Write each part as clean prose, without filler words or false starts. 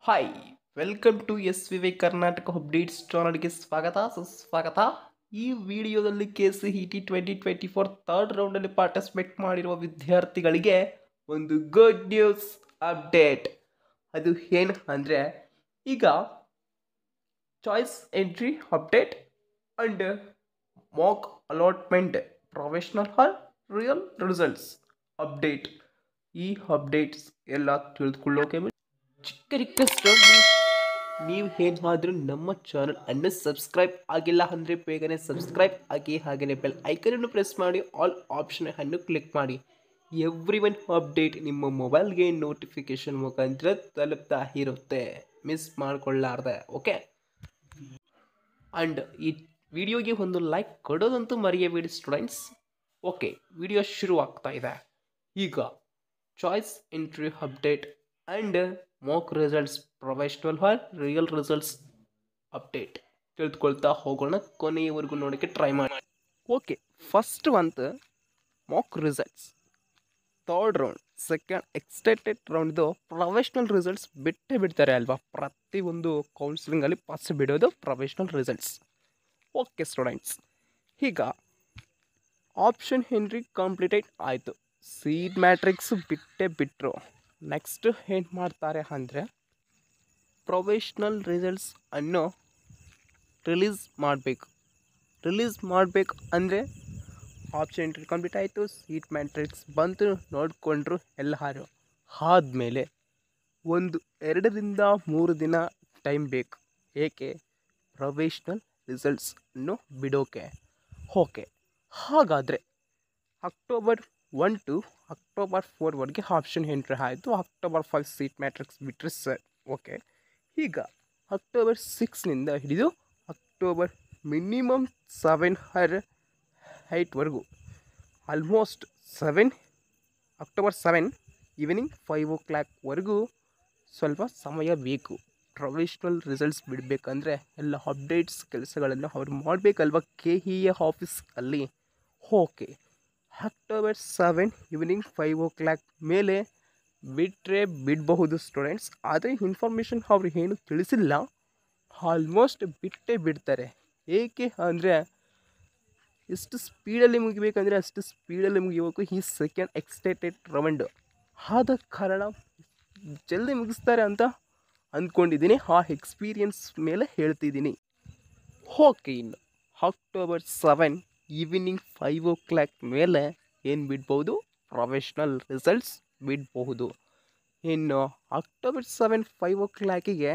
Hi welcome to S V Y Karnataka updates ಚಾನಲ್ಗೆ ಸ್ವಾಗತ ಸುಸ್ವಾಗತ. ಈ ವಿಡಿಯೋದಲ್ಲಿ KCET 2024 ಥರ್ಡ್ ರೌಂಡಲ್ಲಿ ಪಾರ್ಟಿಸಿಪೇಟ್ ಮಾಡಿರುವ ವಿದ್ಯಾರ್ಥಿಗಳಿಗೆ ಒಂದು ಗುಡ್ ನ್ಯೂಸ್ ಅಪ್ಡೇಟ್. ಅದು ಏನು ಅಂದರೆ ಈಗ choice entry update and Mach allotment professional ಹಾಲ್ ರಿಯಲ್ ರಿಸಲ್ಟ್ಸ್ ಅಪ್ಡೇಟ್. ಈ ಅಪ್ಡೇಟ್ಸ್ ಎಲ್ಲ ತಿಳಿದುಕೊಳ್ಳೋಕೆ ಚಿಕ್ಕ ರಿಕ್ವೆಸ್ಟ್, ನೀವು ಏನಾದರೂ ನಮ್ಮ ಚಾನಲ್ ಅನ್ನು ಸಬ್ಸ್ಕ್ರೈಬ್ ಆಗಿಲ್ಲ ಅಂದರೆ ಬೇಗನೆ ಸಬ್ಸ್ಕ್ರೈಬ್ ಆಗಿ, ಹಾಗೆಯೇ ಬೆಲ್ ಐಕನನ್ನು ಪ್ರೆಸ್ ಮಾಡಿ ಆಲ್ ಆಪ್ಷನ್ ಅನ್ನು ಕ್ಲಿಕ್ ಮಾಡಿ. ಎವ್ರಿ ಒನ್ ಅಪ್ಡೇಟ್ ನಿಮ್ಮ ಮೊಬೈಲ್ಗೆ ನೋಟಿಫಿಕೇಶನ್ ಮುಖಾಂತರ ತಲುಪ್ತಾ ಇರುತ್ತೆ, ಮಿಸ್ ಮಾಡಿಕೊಳ್ಳಾರ್ದೆ. ಓಕೆ, ಆ್ಯಂಡ್ ಈ ವಿಡಿಯೋಗೆ ಒಂದು ಲೈಕ್ ಕೊಡೋದಂತೂ ಮರೆಯಬೇಡಿ ಸ್ಟೂಡೆಂಟ್ಸ್. ಓಕೆ, ವಿಡಿಯೋ ಶುರು ಆಗ್ತಾ ಇದೆ. ಈಗ choice entry update and mock results professional ಹಾಲ್ ರಿಯಲ್ ರಿಸಲ್ಟ್ಸ್ ಅಪ್ಡೇಟ್ ತಿಳ್ಕೊಳ್ತಾ ಹೋಗೋಣ. ಕೊನೆಯವರೆಗೂ ನೋಡೋಕ್ಕೆ ಟ್ರೈ ಮಾಡಿ. ಓಕೆ, ಫಸ್ಟ್ ಒಂದು mock results third round, second extended ರೌಂಡ್ದು ಪ್ರೊಫೆಷ್ನಲ್ ರಿಸಲ್ಟ್ಸ್ ಬಿಟ್ಟೇ ಬಿಡ್ತಾರೆ ಅಲ್ವಾ. ಪ್ರತಿಯೊಂದು ಕೌನ್ಸಿಲಿಂಗಲ್ಲಿ ಫಸ್ಟ್ ಬಿಡೋದು ಪ್ರೊಫೆಷ್ನಲ್ ರಿಸಲ್ಟ್ಸ್. ಓಕೆ ಸ್ಟೂಡೆಂಟ್ಸ್, ಈಗ ಆಪ್ಷನ್ ಎಂಟ್ರಿ ಕಂಪ್ಲೀಟೆಡ್ ಆಯಿತು, ಸೀಡ್ ಮ್ಯಾಟ್ರಿಕ್ಸ್ ಬಿಟ್ಟೇ ಬಿಟ್ಟರು. ನೆಕ್ಸ್ಟ್ ಏನು ಮಾಡ್ತಾರೆ ಅಂದರೆ ಪ್ರೊಫೆಷ್ನಲ್ ರಿಸಲ್ಟ್ಸ್ ಅನ್ನು ರಿಲೀಸ್ ಮಾಡಬೇಕು ಅಂದರೆ ಆಪ್ಷನ್ ಎಂಟ್ರಿ ಕಂಪ್ಲೀಟ್ ಆಯಿತು, ಸೀಟ್ ಮ್ಯಾಟ್ರಿಕ್ಸ್ ಬಂತು, ನೋಡಿಕೊಂಡ್ರು ಎಲ್ಲರೂ. ಆದಮೇಲೆ ಒಂದು 2ರಿಂದ 3 ದಿನ ಟೈಮ್ ಬೇಕು. ಏಕೆ? ಪ್ರೊಫೆಷ್ನಲ್ ರಿಸಲ್ಟ್ಸ್ ಅನ್ನು ಬಿಡೋಕೆ. ಓಕೆ, ಹಾಗಾದರೆ ಅಕ್ಟೋಬರ್ 1 to ಅಕ್ಟೋಬರ್ 4ವರೆಗೆ ಆಪ್ಷನ್ ಎಂಟ್ರಿ ಆಯಿತು. ಅಕ್ಟೋಬರ್ 5 ಸೀಟ್ ಮ್ಯಾಟ್ರಿಕ್ಸ್ ಬಿಟ್ಟರೆ ಸರ್. ಓಕೆ, ಈಗ ಅಕ್ಟೋಬರ್ 6ನಿಂದ ಹಿಡಿದು ಅಕ್ಟೋಬರ್ ಮಿನಿಮಮ್ 7 or 8ವರೆಗೂ, ಆಲ್ಮೋಸ್ಟ್ ಅಕ್ಟೋಬರ್ 7 ಈವ್ನಿಂಗ್ 5 o'clockವರೆಗೂ ಸ್ವಲ್ಪ ಸಮಯ ಬೇಕು. ಪ್ರೊಫೆಷ್ನಲ್ ರಿಸಲ್ಟ್ಸ್ ಬಿಡಬೇಕಂದ್ರೆ ಎಲ್ಲ ಅಪ್ಡೇಟ್ಸ್ ಕೆಲಸಗಳನ್ನು ಅವ್ರು ಮಾಡಬೇಕಲ್ವ KEA ಆಫೀಸಲ್ಲಿ. ಓಕೆ, ಅಕ್ಟೋಬರ್ 7 ಈವ್ನಿಂಗ್ 5 o'clock ಮೇಲೆ ಬಿಟ್ಟರೆ ಬಿಡಬಹುದು ಸ್ಟೂಡೆಂಟ್ಸ್. ಆದರೆ ಇನ್ಫಾರ್ಮೇಷನ್ ಅವ್ರು ಏನು ತಿಳಿಸಿಲ್ಲ, ಆಲ್ಮೋಸ್ಟ್ ಬಿಟ್ಟೇ ಬಿಡ್ತಾರೆ. ಏಕೆ ಅಂದರೆ ಎಷ್ಟು ಸ್ಪೀಡಲ್ಲಿ ಮುಗಿಬೇಕಂದ್ರೆ ಅಷ್ಟು ಸ್ಪೀಡಲ್ಲಿ ಮುಗಿಬೇಕು ಈ ಸೆಕೆಂಡ್ ಎಕ್ಸ್ಟೆಂಡೆಡ್ ರೌಂಡ್. ಆದ ಕಾರಣ ಜಲ್ದಿ ಮುಗಿಸ್ತಾರೆ ಅಂತ ಅಂದ್ಕೊಂಡಿದ್ದೀನಿ, ಆ ಎಕ್ಸ್ಪೀರಿಯನ್ಸ್ ಮೇಲೆ ಹೇಳ್ತಿದ್ದೀನಿ. ಓಕೆ, ಇನ್ನು ಅಕ್ಟೋಬರ್ 7 ಈವ್ನಿಂಗ್ 5 o'clock ಮೇಲೆ ಏನು ಬಿಡ್ಬೋದು? ಪ್ರೊಫೆಷ್ನಲ್ ರಿಸಲ್ಟ್ಸ್ ಬಿಡಬಹುದು. ಇನ್ನು ಅಕ್ಟೋಬರ್ 7 5 o'clockಗೆ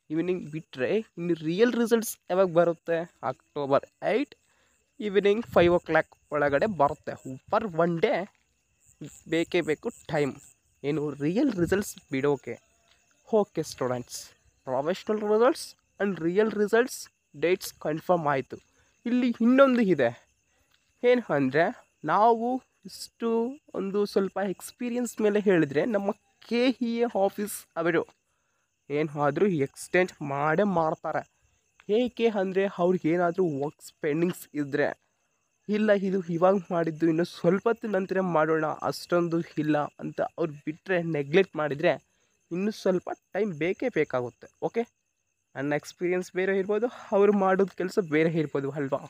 ಈವ್ನಿಂಗ್ ಬಿಟ್ಟರೆ ಇನ್ನು ರಿಯಲ್ ರಿಸಲ್ಟ್ಸ್ ಯಾವಾಗ ಬರುತ್ತೆ? ಅಕ್ಟೋಬರ್ 8 ಈವ್ನಿಂಗ್ 5 o'clock ಒಳಗಡೆ ಬರುತ್ತೆ. ಪರ್ 1 ಡೇ ಬೇಕೇ ಬೇಕು ಟೈಮ್ ಏನು ರಿಯಲ್ ರಿಸಲ್ಟ್ಸ್ ಬಿಡೋಕೆ. Okay students, professional results and real results dates confirm ಆಯಿತು. ಇಲ್ಲಿ ಇನ್ನೊಂದು ಇದೆ, ಏನು ಅಂದರೆ ನಾವು ಇಷ್ಟು ಒಂದು ಸ್ವಲ್ಪ ಎಕ್ಸ್ಪೀರಿಯನ್ಸ್ ಮೇಲೆ ಹೇಳಿದರೆ ನಮ್ಮ KEA ಆಫೀಸ್ ಅವರು ಏನಾದರೂ ಎಕ್ಸ್ಟೆಂಡ್ ಮಾಡೇ ಮಾಡ್ತಾರೆ. ಏಕೆ ಅಂದರೆ ಅವ್ರಿಗೆ ಏನಾದರೂ ವರ್ಕ್ಸ್ ಪೆಂಡಿಂಗ್ಸ್ ಇದ್ದರೆ, ಇಲ್ಲ ಇದು ಇವಾಗ ಮಾಡಿದ್ದು ಇನ್ನು ಸ್ವಲ್ಪ ಹೊತ್ತು ನಂತರ ಮಾಡೋಣ ಅಷ್ಟೊಂದು ಇಲ್ಲ ಅಂತ ಅವ್ರು ಬಿಟ್ಟರೆ, ನೆಗ್ಲೆಕ್ಟ್ ಮಾಡಿದರೆ ಇನ್ನೂ ಸ್ವಲ್ಪ ಟೈಮ್ ಬೇಕೇ ಬೇಕಾಗುತ್ತೆ. ಓಕೆ, ನನ್ನ ಎಕ್ಸ್ಪೀರಿಯನ್ಸ್ ಬೇರೆ ಇರ್ಬೋದು, ಅವರು ಮಾಡೋದು ಕೆಲಸ ಬೇರೆ ಇರ್ಬೋದು ಅಲ್ವಾ,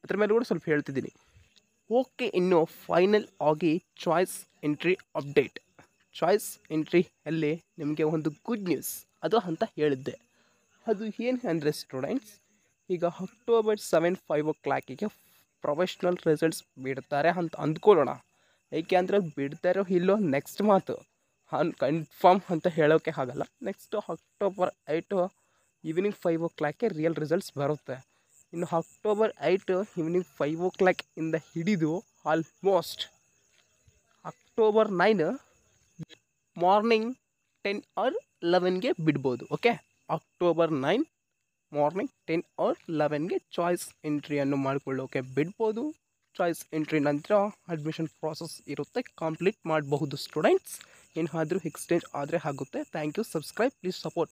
ಅದ್ರ ಮೇಲೆ ಕೂಡ ಸ್ವಲ್ಪ ಹೇಳ್ತಿದ್ದೀನಿ. ಓಕೆ, ಇನ್ನು ಫೈನಲ್ ಆಗಿ ಚಾಯ್ಸ್ ಎಂಟ್ರಿ ಅಪ್ಡೇಟ್. ಚಾಯ್ಸ್ ಎಂಟ್ರಿಯಲ್ಲಿ ನಿಮಗೆ ಒಂದು ಗುಡ್ ನ್ಯೂಸ್ ಅದು ಅಂತ ಹೇಳಿದ್ದೆ. ಅದು ಏನು ಅಂದರೆ ಸ್ಟೂಡೆಂಟ್ಸ್, ಈಗ ಅಕ್ಟೋಬರ್ 7 5 o'clockಗೆ ಪ್ರೊಫೆಷ್ನಲ್ ರಿಸಲ್ಟ್ಸ್ ಬಿಡ್ತಾರೆ ಅಂತ ಅಂದ್ಕೊಳ್ಳೋಣ. ಏಕೆ ಅಂದರೆ ಬಿಡ್ತಾರೋ ಇಲ್ಲೋ ನೆಕ್ಸ್ಟ್ ಮಾತು ಕನ್ಫರ್ಮ್ ಅಂತ ಹೇಳೋಕ್ಕೆ ಆಗಲ್ಲ. ನೆಕ್ಸ್ಟು ಅಕ್ಟೋಬರ್ 8 ಈವ್ನಿಂಗ್ 5 o'clockಗೆ ರಿಯಲ್ ರಿಸಲ್ಟ್ಸ್ ಬರುತ್ತೆ. ಇನ್ನು ಅಕ್ಟೋಬರ್ 8 ಈವ್ನಿಂಗ್ 5 o'clock ಇಂದ ಹಿಡಿದು ಆಲ್ಮೋಸ್ಟ್ ಅಕ್ಟೋಬರ್ 9 ಮಾರ್ನಿಂಗ್ 10 or 11ಗೆ ಬಿಡ್ಬೋದು. ಓಕೆ, ಅಕ್ಟೋಬರ್ 9 ಮಾರ್ನಿಂಗ್ 10 or 11ಗೆ ಚಾಯ್ಸ್ ಎಂಟ್ರಿಯನ್ನು ಮಾಡಿಕೊಳ್ಳೋಕೆ ಬಿಡ್ಬೋದು. ಚಾಯ್ಸ್ ಎಂಟ್ರಿ ನಂತರ ಅಡ್ಮಿಷನ್ ಪ್ರಾಸೆಸ್ ಇರುತ್ತೆ, ಕಂಪ್ಲೀಟ್ ಮಾಡಬಹುದು ಸ್ಟೂಡೆಂಟ್ಸ್. ಏನಾದರೂ ಎಕ್ಸ್ಟೆಂಡ್ ಆದರೆ ಆಗುತ್ತೆ. Thank you. Subscribe, please support.